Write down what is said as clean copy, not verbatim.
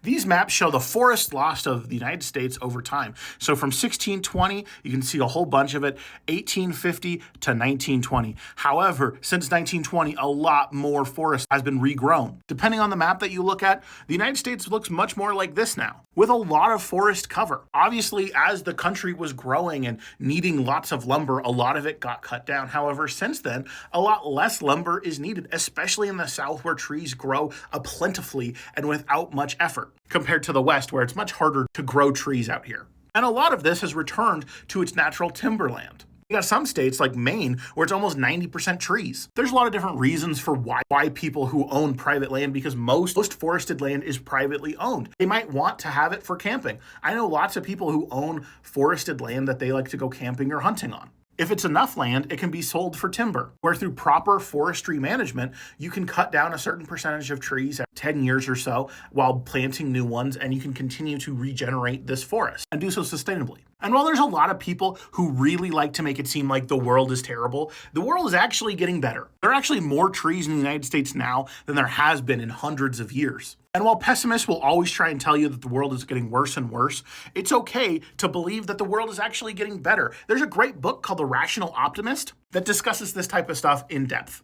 These maps show the forest loss of the United States over time. So from 1620, you can see a whole bunch of it, 1850 to 1920. However, since 1920, a lot more forest has been regrown. Depending on the map that you look at, the United States looks much more like this now, with a lot of forest cover. Obviously, as the country was growing and needing lots of lumber, a lot of it got cut down. However, since then, a lot less lumber is needed, especially in the South where trees grow plentifully and without much effort, compared to the West where it's much harder to grow trees out here. And a lot of this has returned to its natural timberland. You got some states like Maine where it's almost 90% trees. There's a lot of different reasons for why people who own private land, because most forested land is privately owned. They might want to have it for camping. I know lots of people who own forested land that they like to go camping or hunting on. If it's enough land, it can be sold for timber, where through proper forestry management, you can cut down a certain percentage of trees at 10 years or so while planting new ones, and you can continue to regenerate this forest and do so sustainably. And while there's a lot of people who really like to make it seem like the world is terrible, the world is actually getting better. There are actually more trees in the United States now than there has been in hundreds of years. And while pessimists will always try and tell you that the world is getting worse and worse, it's okay to believe that the world is actually getting better. There's a great book called The Rational Optimist that discusses this type of stuff in depth.